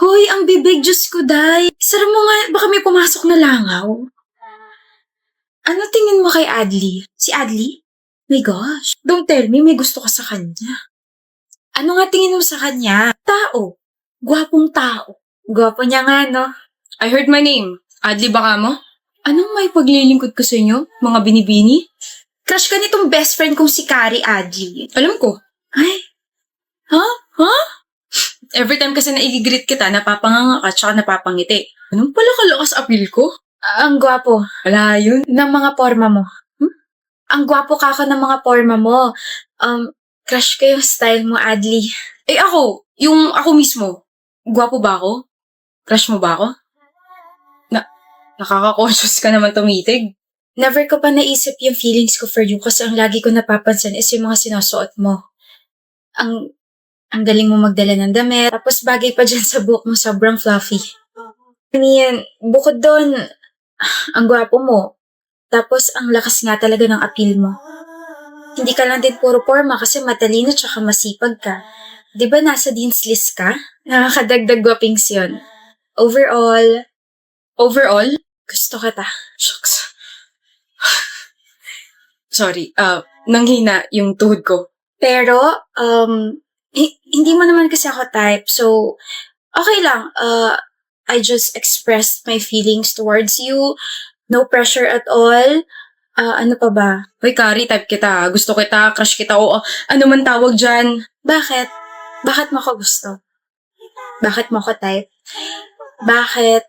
Hoy, ang bibig, Diyos ko, day. Sara mo nga, baka may pumasok na langaw. Ano tingin mo kay Adli? Si Adli? My gosh, don't tell me may gusto ka sa kanya. Ano nga tingin mo sa kanya? Tao. Gwapong tao. Gwapo niya nga, no? I heard my name. Adli baka mo? Anong may paglilingkod ko sa inyo, mga binibini? Crush ka nitong best friend kong si Kari Adli. Alam ko. Ay, ha? Ha? Every time kasi na i-greet kita, napapanganga ka tsaka napapangiti. Anong pala kalakas appeal ko? Ang gwapo Wala yun. ng mga forma mo. Ang gwapo ka ng mga forma mo. Crush ko yung style mo, Adli. Eh ako, yung ako mismo, gwapo ba ako? Crush mo ba ako? Nakaka-conscious ka naman tumitig. Never ko pa naisip yung feelings ko for you kasi ang lagi ko napapansin is yung mga sinusuot mo. Ang galing mo magdala ng damit, tapos bagay pa dyan sa buhok mo, sobrang fluffy. I mean, bukod doon, ang gwapo mo. Tapos ang lakas nga talaga ng appeal mo. Hindi ka lang din puro forma kasi matalino tsaka masipag ka. Di ba nasa dean's list ka? Nakakadagdag gwapings yun. Overall, gusto kita. Shucks. Sorry, nanghina yung tuhod ko. Pero, hindi mo naman kasi ako type, so, okay lang. I just expressed my feelings towards you. No pressure at all. Ano pa ba? Hoy, Kari, type kita. Gusto kita, crush kita, o ano man tawag dyan. Bakit? Bakit mo ako gusto? Bakit mo ako type? Bakit?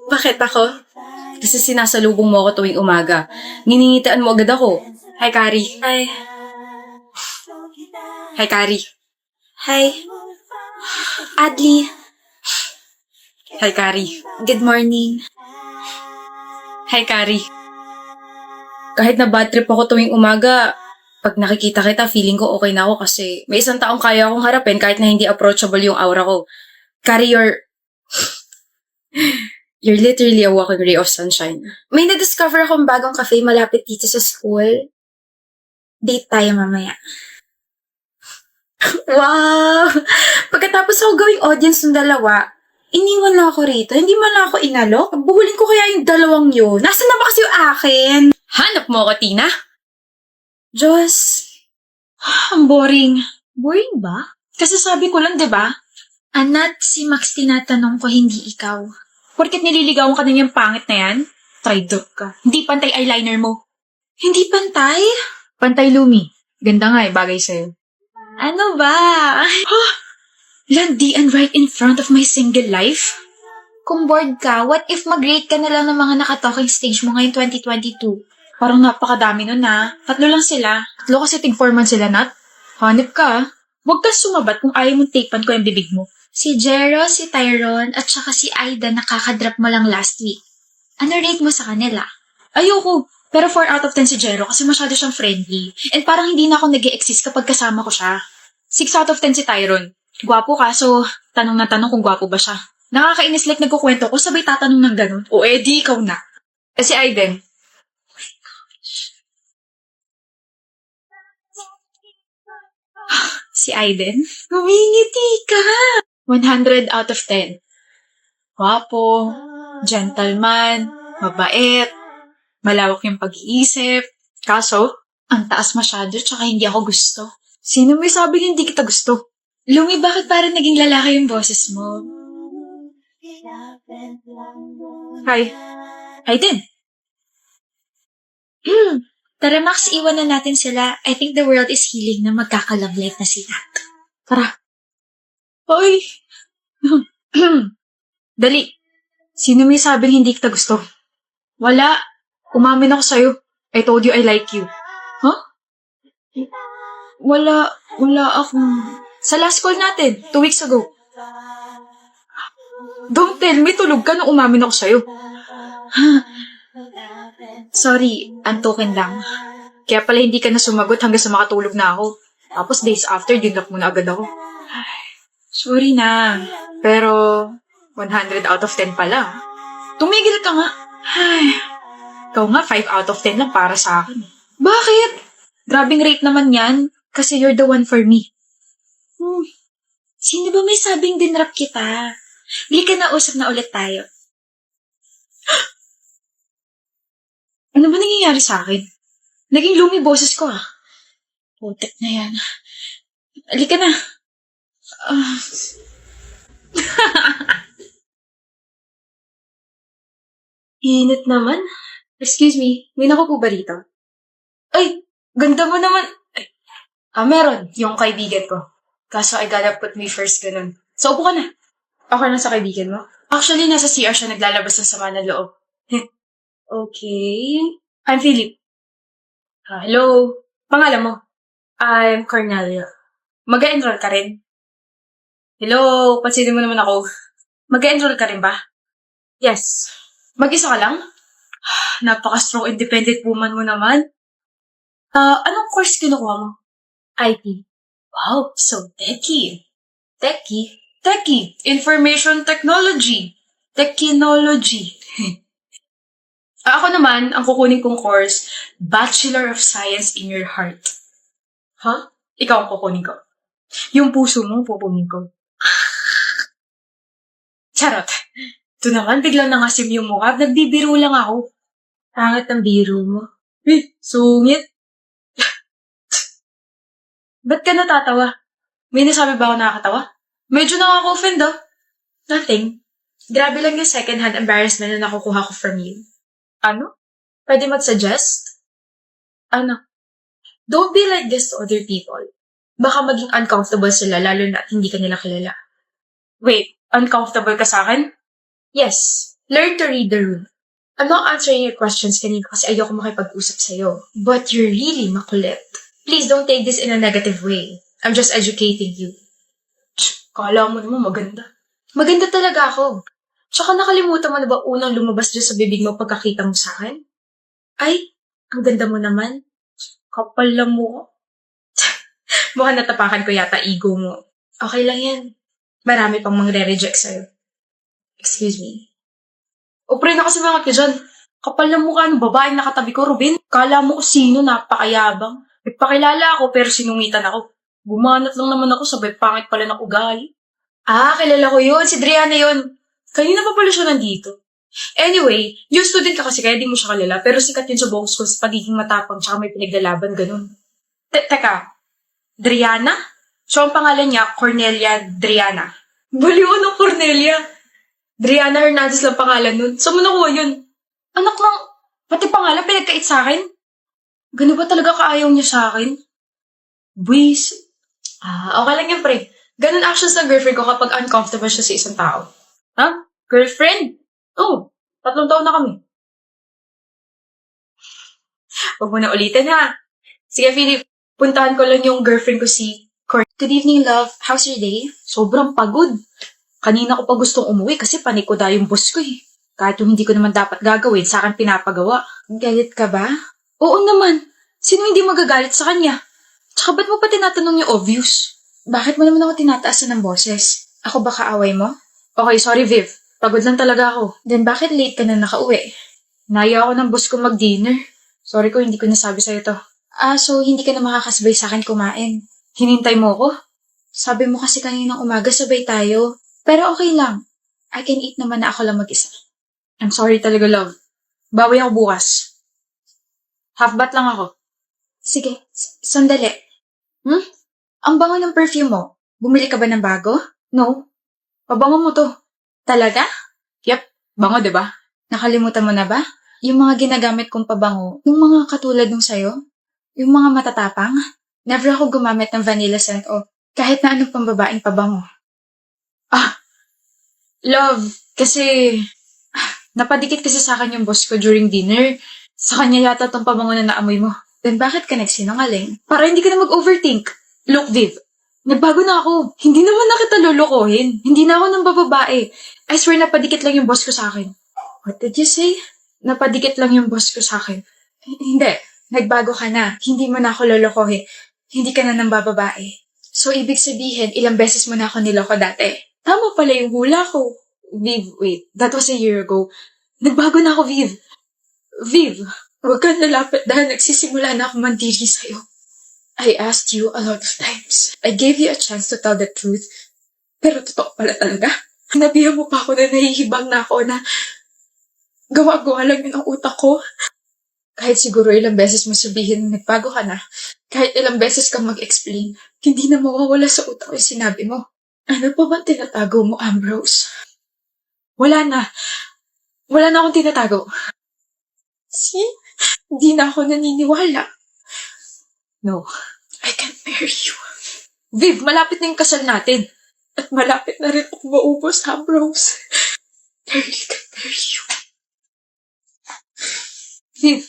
Bakit ako? Kasi sinasalubong mo ako tuwing umaga. Niningitaan mo agad ako. Hi, Kari. Hi. Hi, Kari. Hi. Adli. Hi, Kari. Good morning. Hi, Kari. Kahit na bad trip ako tuwing umaga, pag nakikita kita, feeling ko okay na ako kasi may isang taong kaya akong harapin kahit na hindi approachable yung aura ko. Kari, you're literally a walking ray of sunshine. May na-discover akong bagong cafe malapit dito sa school. Date tayo mamaya. Wow! Pagkatapos ako gawing audience ng dalawa, iniwan lang ako rito. Hindi man lang ako inalok. Buhulin ko kaya yung dalawang yun. Nasaan na ba kasi yung akin? Hanap mo ako, Tina? Diyos. Ang boring. Boring ba? Kasi sabi ko lang, di ba? Anat, si Max tinatanong ko, hindi ikaw. Porket nililigawan ka na niyang pangit na yan? Traitor ka. Hindi pantay eyeliner mo. Hindi pantay? Pantay Lumi. Ganda nga bagay sa'yo. Ano ba? Landian right in front of my single life? Kung bored ka, what if mag-rate ka na lang ng mga nakatalking stage mo ngayong 2022? Parang napakadami nun na. 3 lang sila. 3 kasi tig-4 sila, Nat. Hanip ka. Huwag ka sumabat kung ayaw mong tapean ko yung bibig mo. Si Jero, si Tyrone, at saka si Aida nakakadrop mo lang last week. Ano rate mo sa kanila? Ayoko. Pero 4 out of 10 si Jero kasi masyado siyang friendly. And parang hindi na ako nag-e-exist kapag kasama ko siya. 6 out of 10 si Tyrone. Gwapo ka, so tanong na tanong kung gwapo ba siya. Nakakainis like nagkukwento ko, sabay tatanong ng ganun. O di ikaw na. Eh si Aiden. Si Aiden? Humingiti ka! 100 out of 10. Gwapo, gentleman, mabait, malawak yung pag-iisip. Kaso, ang taas masyado tsaka hindi ako gusto. Sino may sabing hindi kita gusto? Lumi, bakit parang naging lalaki yung boses mo? Hi. Aiden. Tara Max, iwan na natin sila. I think the world is healing na magkaka-love life na sila. Tara. Hoy! Dali. Sino may sabing hindi kita gusto? Wala. Umamin ako sa'yo. I told you I like you. Huh? Wala akong... Sa last call natin, 2 weeks ago. Don't tell me, tulog ka nung umamin ako sa'yo. Sorry, antukin lang. Kaya pala hindi ka na sumagot hanggang sa makatulog na ako. Tapos days after, dinlock mo na agad ako. Sorry na. Pero, 100 out of 10 pala. Tumigil ka nga. Ikaw nga, 5 out of 10 lang para sa akin. Bakit? Grabing rate naman yan. Kasi you're the one for me. Sino ba may sabing dinrap kita? Hindi ka na, usap na ulit tayo. Ano ba nangyayari sa akin? Naging lumi boses ko ah. Putek na yan. Halika na. Ah. Init naman. Excuse me, may naku po ba rito? Ay, ganda mo naman. Ay, meron. Yung kaibigan ko. Kaso I gotta put me first, ganun. So, upo ka na. Okay lang sa kaibigan mo? Actually, nasa CR siya naglalabas ng sama ng loob. Okay. I'm Philip. Hello. Pangalan mo? I'm Cornelia. Mag-enroll ka rin? Hello, pansinin mo naman ako. Mag-enroll ka rin ba? Yes. Mag-isa ka lang? Napaka-strong independent woman mo naman. Anong course kinukuha mo? IT. Wow, so techie. Techie? Techie. Information technology. Technology. Ako naman, ang kukunin kong course, Bachelor of Science in Your Heart. Huh? Ikaw ang kukunin ko. Yung puso mo, pupunin ko. Charot. Ito naman, biglang nangasim yung mukha. Nagbibiro lang ako. Pangit ang biro mo. Sungit. Ba't ka natatawa? May nasabi ba ako nakakatawa? Medyo nakaka-offend ah. Nothing. Grabe lang yung second-hand embarrassment na nakukuha ko from you. Ano? Pwede mag-suggest? Ano? Don't be like this to other people. Baka maging uncomfortable sila lalo na at hindi ka nila kilala. Wait, uncomfortable ka sa akin? Yes. Learn to read the room. I'm not answering your questions kanina kasi ayoko makipag-usap sa'yo. But you're really makulit. Please don't take this in a negative way. I'm just educating you. Kala mo naman maganda. Maganda talaga ako. Tsaka nakalimutan mo na ba unang lumabas dyan sa bibig mo pagkakita mo sa akin? Ay, ang ganda mo naman. Kapal lang mo. Mukhang natapakan ko yata ego mo. Okay lang yan. Marami pang mangre-reject sa'yo. Excuse me. O pre na kasi mga dyan. Kapal lang mukha ng babaeng nakatabi ko, Ruben. Kala mo kung sino, napakayabang. Nagpakilala ako pero sinungitan ako. Bumanat lang naman ako, sabay pangit pala ng ugali. Kilala ko yun. Si Driana yun. Kanina pa pala siya nandito. Anyway, yung student ka kasi kaya di mo siya kalala, pero sikat yun sa buong school sa pagiging matapang tsaka may pinaglalaban, ganun. Teka, Driana? So, ang pangalan niya, Cornelia Driana. Baliw ng Cornelia. Driana Hernandez lang pangalan nun. Saan mo nakuha yun? Anak lang, pati pangalan pinagkait sa akin. Gano'n ba talaga kaayaw niya sa akin? Buwis. Okay lang yan, pre. Ganun actions ng girlfriend ko kapag uncomfortable siya sa isang tao. Ha? Girlfriend? Oh, 3 taon na kami. Huwag mo na ulitin, ha? Sige, Philip. Puntahan ko lang yung girlfriend ko si Court. Good evening, love. How's your day? Sobrang pagod. Kanina ko pa gustong umuwi kasi panikoda yung boss ko eh. Kahit yung hindi ko naman dapat gagawin, sa akin pinapagawa. Galit ka ba? Oo naman. Sino hindi magagalit sa kanya? Tsaka ba't mo pa tinatanong yung obvious? Bakit mo naman ako tinataasan ng boses? Ako ba kaaway mo? Okay, sorry Viv. Pagod lang talaga ako. Then bakit late ka na nakauwi? Naya ako ng boss ko mag-dinner. Sorry ko, hindi ko nasabi sa'yo to. So hindi ka na makakasabay sa akin kumain. Hinintay mo ko? Sabi mo kasi kaninang umaga sabay tayo. Pero okay lang. I can eat naman na ako lang mag-isa. I'm sorry talaga, love. Bawi ako bukas. Half-bat lang ako. Sige, sandali. Ang bango ng perfume mo. Bumili ka ba ng bago? No. Pabango mo to. Talaga? Yep, bango, diba? Nakalimutan mo na ba? Yung mga ginagamit kong pabango, yung mga katulad nung sayo, yung mga matatapang, never ako gumamit ng vanilla scent o kahit na anong pambabaeng pabango. Love, kasi napadikit kasi sa akin yung boss ko during dinner. Sa kanya yata tong pabango na naamoy mo. Then bakit ka nagsinungaling? Para hindi ka na mag-overthink. Look, Viv, nagbago na ako. Hindi naman na kita lulukohin. Hindi na ako ng bababae. I swear napadikit lang yung boss ko sa akin. What did you say? Napadikit lang yung boss ko sa akin. Hindi. Nagbago ka na. Hindi mo na ako lolokohin. Hindi ka na ng bababae. So, ibig sabihin, ilang beses mo na ako niloko dati. Tama pala yung hula ko. Viv, wait. That was a year ago. Nagbago na ako, Viv. Viv, huwag kang lalapit dahil nagsisimula na ako mandiri sa'yo. I asked you a lot of times. I gave you a chance to tell the truth. Pero totoo pala talaga. Hanabihan mo pa ako na nahihibang na ako na gawa-gawa lang yun ang utak ko. Kahit siguro ilang beses mo sabihin na nagbago ka na, kahit ilang beses kang mag-explain, hindi na mawawala sa utak ko yung sinabi mo. Ano pa bang tinatago mo, Ambrose? Wala na. Wala na akong tinatago. See? Hindi na ako naniniwala. No, I can't marry you. Viv, malapit na yung kasal natin. At malapit na rin ako maubos, Ambrose. I really can't marry you. Viv,